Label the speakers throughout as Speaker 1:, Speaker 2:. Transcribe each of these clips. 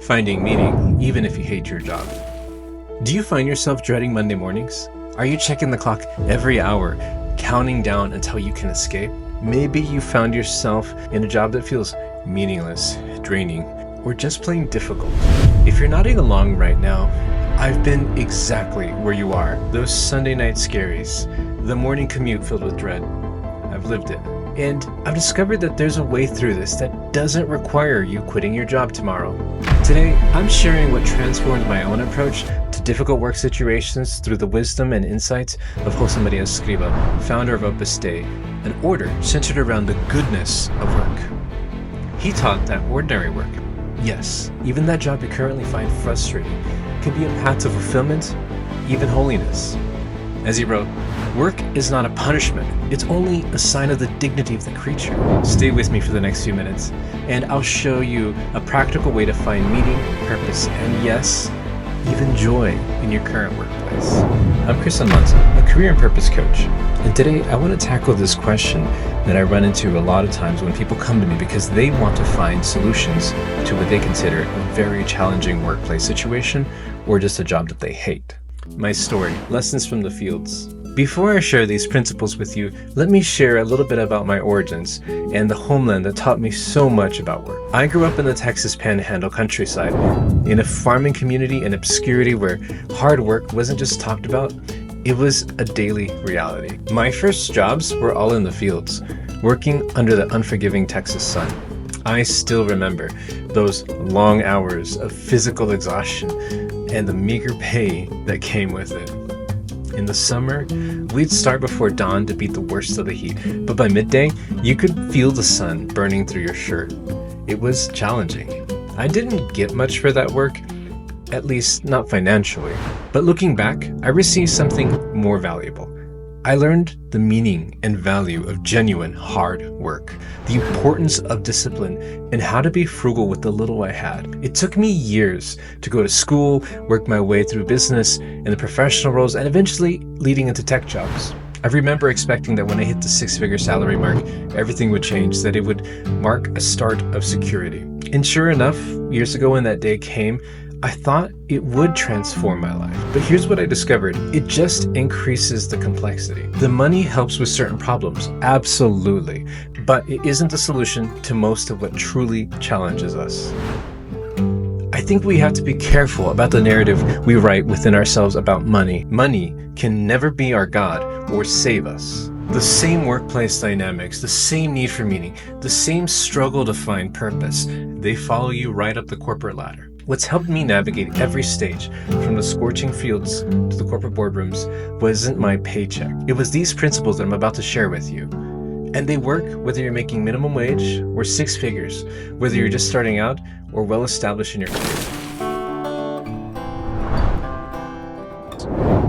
Speaker 1: Finding meaning even if you hate your job. Do you find yourself dreading Monday mornings? Are you checking the clock every hour, counting down until you can escape? Maybe you found yourself in a job that feels meaningless, draining, or just plain difficult. If you're nodding along right now, I've been exactly where you are. Those Sunday night scaries, the morning commute filled with dread. I've lived it. And I've discovered that there's a way through this that doesn't require you quitting your job tomorrow. Today, I'm sharing what transformed my own approach to difficult work situations through the wisdom and insights of Josemaria Escriva, founder of Opus Dei, an order centered around the goodness of work. He taught that ordinary work, yes, even that job you currently find frustrating, can be a path to fulfillment, even holiness. As he wrote, work is not a punishment, it's only a sign of the dignity of the creature. Stay with me for the next few minutes, and I'll show you a practical way to find meaning, purpose, and yes, even joy in your current workplace. I'm Chris Almanza, a career and purpose coach, and today I want to tackle this question that I run into a lot of times when people come to me because they want to find solutions to what they consider a very challenging workplace situation or just a job that they hate. My story, lessons from the fields. Before I share these principles with you, let me share a little bit about my origins and the homeland that taught me so much about work. I grew up in the Texas Panhandle countryside, in a farming community in obscurity where hard work wasn't just talked about, it was a daily reality. My first jobs were all in the fields, working under the unforgiving Texas sun. I still remember those long hours of physical exhaustion and the meager pay that came with it. In the summer, we'd start before dawn to beat the worst of the heat, but by midday, you could feel the sun burning through your shirt. It was challenging. I didn't get much for that work, at least not financially. But looking back, I received something more valuable. I learned the meaning and value of genuine hard work, the importance of discipline, and how to be frugal with the little I had. It took me years to go to school, work my way through business and the professional roles, and eventually leading into tech jobs. I remember expecting that when I hit the six-figure salary mark, everything would change, that it would mark a start of security. And sure enough, years ago when that day came, I thought it would transform my life. But here's what I discovered. It just increases the complexity. The money helps with certain problems, absolutely. But it isn't the solution to most of what truly challenges us. I think we have to be careful about the narrative we write within ourselves about money. Money can never be our God or save us. The same workplace dynamics, the same need for meaning, the same struggle to find purpose, they follow you right up the corporate ladder. What's helped me navigate every stage, from the scorching fields to the corporate boardrooms, wasn't my paycheck. It was these principles that I'm about to share with you. And they work whether you're making minimum wage or six figures, whether you're just starting out or well established in your career.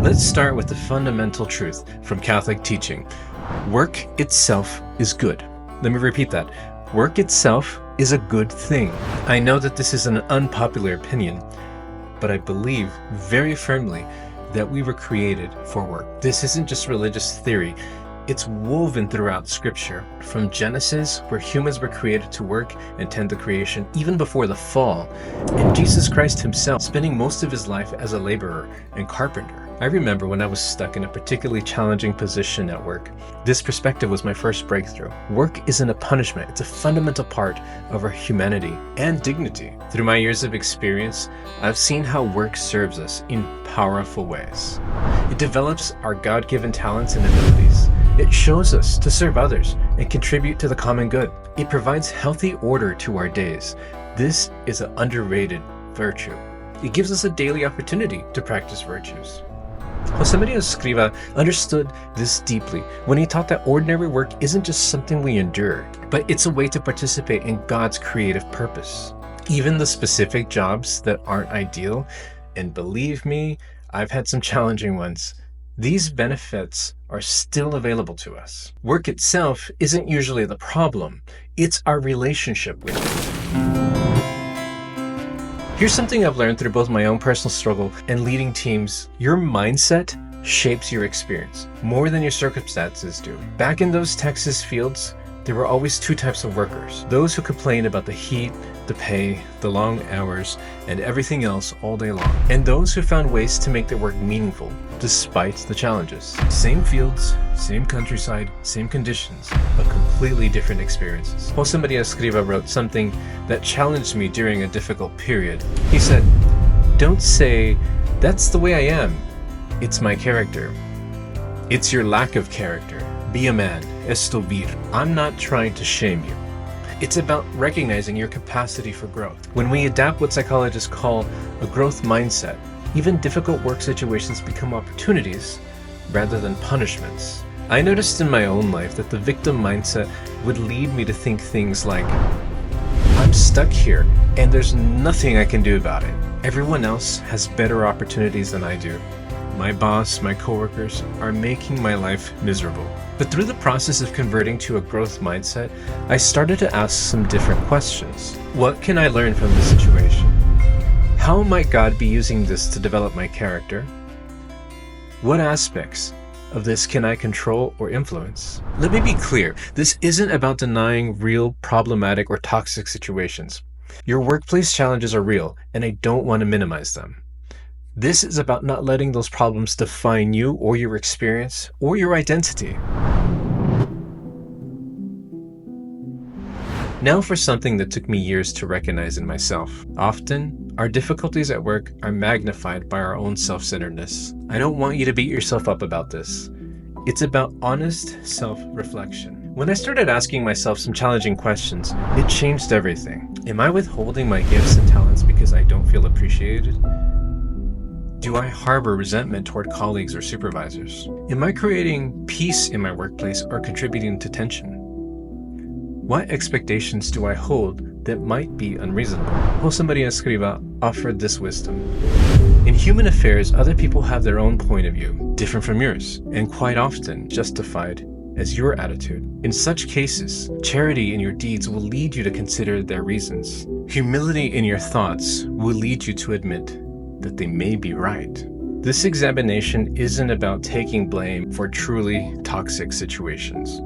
Speaker 1: Let's start with the fundamental truth from Catholic teaching. Work itself is good. Let me repeat that. Work itself is a good thing. I know that this is an unpopular opinion, but I believe very firmly that we were created for work. This isn't just religious theory. It's woven throughout Scripture, from Genesis, where humans were created to work and tend to creation, even before the fall, and Jesus Christ himself spending most of his life as a laborer and carpenter. I remember when I was stuck in a particularly challenging position at work. This perspective was my first breakthrough. Work isn't a punishment, it's a fundamental part of our humanity and dignity. Through my years of experience, I've seen how work serves us in powerful ways. It develops our God-given talents and abilities. It shows us to serve others and contribute to the common good. It provides healthy order to our days. This is an underrated virtue. It gives us a daily opportunity to practice virtues. Josemaria Escriva understood this deeply when he taught that ordinary work isn't just something we endure, but it's a way to participate in God's creative purpose. Even the specific jobs that aren't ideal, and believe me, I've had some challenging ones, these benefits are still available to us. Work itself isn't usually the problem, it's our relationship with it. Here's something I've learned through both my own personal struggle and leading teams. Your mindset shapes your experience more than your circumstances do. Back in those Texas fields, there were always two types of workers. Those who complained about the heat, the pay, the long hours, and everything else all day long. And those who found ways to make their work meaningful despite the challenges. Same fields, same countryside, same conditions, but completely different experiences. Josemaria Escriva wrote something that challenged me during a difficult period. He said, "Don't say, 'That's the way I am.' It's my character. It's your lack of character. Be a man. Esto vir. I'm not trying to shame you. It's about recognizing your capacity for growth. When we adapt what psychologists call a growth mindset, even difficult work situations become opportunities rather than punishments." I noticed in my own life that the victim mindset would lead me to think things like, "I'm stuck here and there's nothing I can do about it. Everyone else has better opportunities than I do. My boss, my coworkers are making my life miserable." But through the process of converting to a growth mindset, I started to ask some different questions. What can I learn from this situation? How might God be using this to develop my character? What aspects of this can I control or influence? Let me be clear, this isn't about denying real problematic or toxic situations. Your workplace challenges are real, and I don't want to minimize them. This is about not letting those problems define you or your experience or your identity. Now for something that took me years to recognize in myself. Often, our difficulties at work are magnified by our own self-centeredness. I don't want you to beat yourself up about this. It's about honest self-reflection. When I started asking myself some challenging questions, it changed everything. Am I withholding my gifts and talents because I don't feel appreciated? Do I harbor resentment toward colleagues or supervisors? Am I creating peace in my workplace or contributing to tension? What expectations do I hold that might be unreasonable? Josemaria Escriva offered this wisdom. In human affairs, other people have their own point of view, different from yours, and quite often justified as your attitude. In such cases, charity in your deeds will lead you to consider their reasons. Humility in your thoughts will lead you to admit that they may be right. This examination isn't about taking blame for truly toxic situations.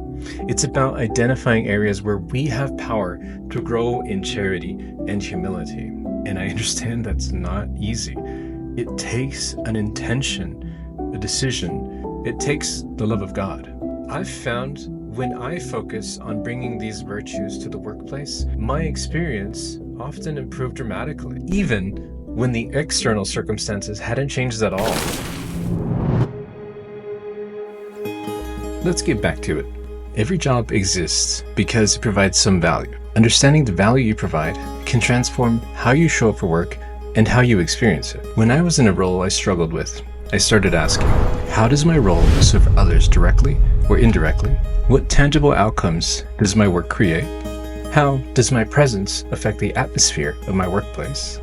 Speaker 1: It's about identifying areas where we have power to grow in charity and humility. And I understand that's not easy. It takes an intention, a decision. It takes the love of God. I've found when I focus on bringing these virtues to the workplace, my experience often improved dramatically, even when the external circumstances hadn't changed at all. Let's get back to it. Every job exists because it provides some value. Understanding the value you provide can transform how you show up for work and how you experience it. When I was in a role I struggled with, I started asking, how does my role serve others directly or indirectly? What tangible outcomes does my work create? How does my presence affect the atmosphere of my workplace?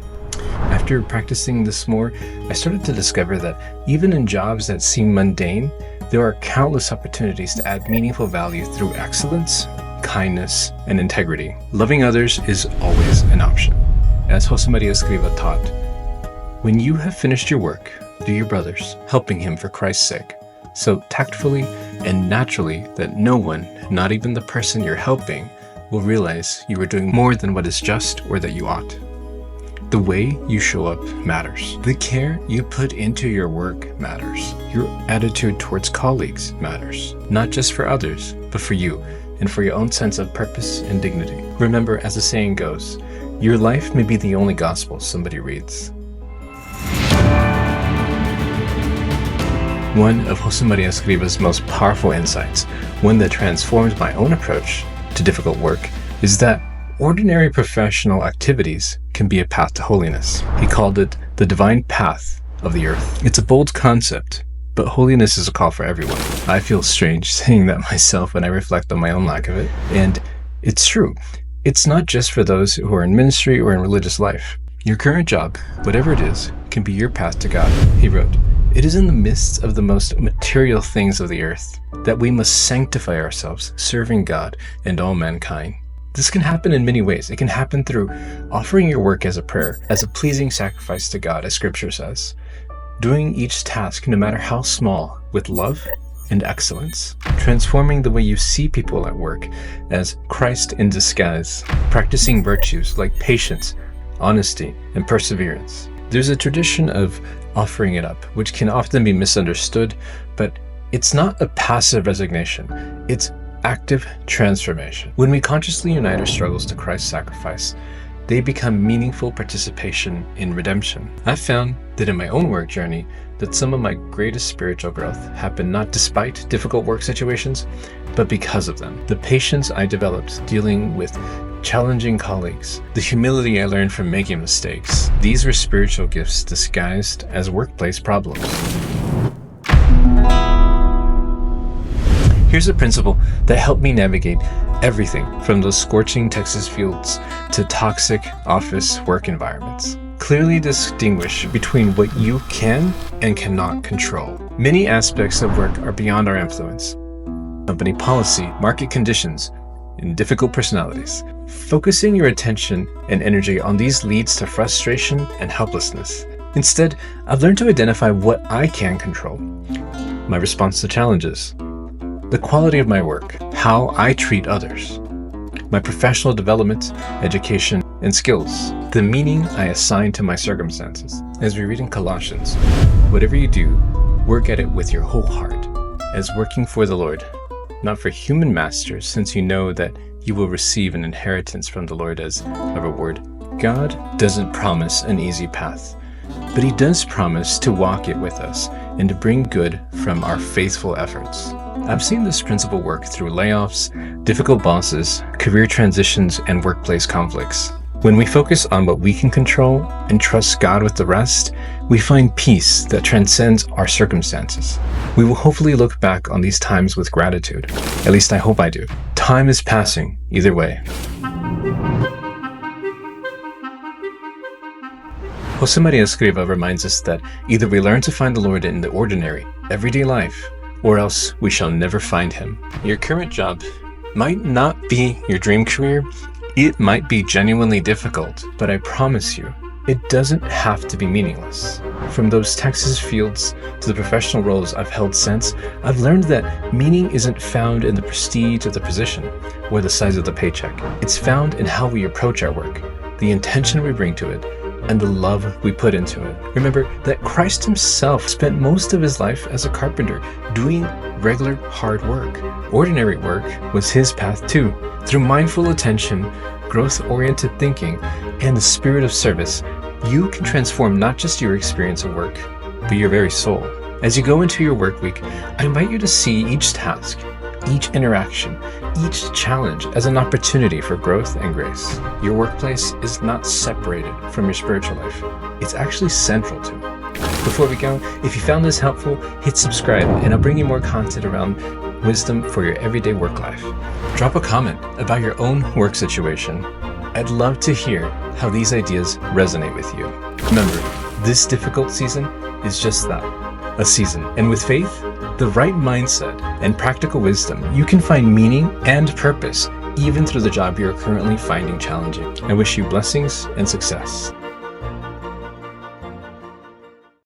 Speaker 1: After practicing this more, I started to discover that even in jobs that seem mundane, there are countless opportunities to add meaningful value through excellence, kindness, and integrity. Loving others is always an option. As Josemaria Escriva taught, when you have finished your work, do your brother's, helping him for Christ's sake, so tactfully and naturally that no one, not even the person you're helping, will realize you are doing more than what is just or that you ought. The way you show up matters. The care you put into your work matters. Your attitude towards colleagues matters, not just for others, but for you and for your own sense of purpose and dignity. Remember, as the saying goes, your life may be the only gospel somebody reads. One of Josemaria Escriva's most powerful insights, one that transformed my own approach to difficult work, is that ordinary professional activities can be a path to holiness. He called it the divine path of the earth. It's a bold concept, but holiness is a call for everyone. I feel strange saying that myself when I reflect on my own lack of it. And it's true. It's not just for those who are in ministry or in religious life. Your current job, whatever it is, can be your path to God. He wrote, "It is in the midst of the most material things of the earth that we must sanctify ourselves, serving God and all mankind." This can happen in many ways. It can happen through offering your work as a prayer, as a pleasing sacrifice to God, as Scripture says. Doing each task, no matter how small, with love and excellence, transforming the way you see people at work as Christ in disguise, practicing virtues like patience, honesty, and perseverance. There's a tradition of offering it up, which can often be misunderstood, but it's not a passive resignation. It's active transformation. When we consciously unite our struggles to Christ's sacrifice, they become meaningful participation in redemption. I've found that in my own work journey, that some of my greatest spiritual growth happened not despite difficult work situations, but because of them. The patience I developed dealing with challenging colleagues, the humility I learned from making mistakes, these were spiritual gifts disguised as workplace problems. Here's a principle that helped me navigate everything from those scorching Texas fields to toxic office work environments. Clearly distinguish between what you can and cannot control. Many aspects of work are beyond our influence. Company policy, market conditions, and difficult personalities. Focusing your attention and energy on these leads to frustration and helplessness. Instead, I've learned to identify what I can control. My response to challenges, the quality of my work, how I treat others, my professional development, education, and skills, the meaning I assign to my circumstances. As we read in Colossians, whatever you do, work at it with your whole heart, as working for the Lord, not for human masters, since you know that you will receive an inheritance from the Lord as a reward. God doesn't promise an easy path, but He does promise to walk it with us and to bring good from our faithful efforts. I've seen this principle work through layoffs, difficult bosses, career transitions, and workplace conflicts. When we focus on what we can control and trust God with the rest, we find peace that transcends our circumstances. We will hopefully look back on these times with gratitude. At least I hope I do. Time is passing either way. Josemaria Escriva reminds us that either we learn to find the Lord in the ordinary, everyday life, or else we shall never find Him. Your current job might not be your dream career. It might be genuinely difficult, but I promise you, it doesn't have to be meaningless. From those Texas fields to the professional roles I've held since, I've learned that meaning isn't found in the prestige of the position or the size of the paycheck. It's found in how we approach our work, the intention we bring to it, and the love we put into it. Remember that Christ Himself spent most of His life as a carpenter, doing regular hard work. Ordinary work was His path too. Through mindful attention, growth-oriented thinking, and the spirit of service, you can transform not just your experience of work, but your very soul. As you go into your work week, I invite you to see each task, each interaction, each challenge as an opportunity for growth and grace. Your workplace is not separated from your spiritual life. It's actually central to it. Before we go, if you found this helpful, hit subscribe and I'll bring you more content around wisdom for your everyday work life. Drop a comment about your own work situation. I'd love to hear how these ideas resonate with you. Remember, this difficult season is just that, a season. And with faith, the right mindset, and practical wisdom, you can find meaning and purpose even through the job you're currently finding challenging. I wish you blessings and success.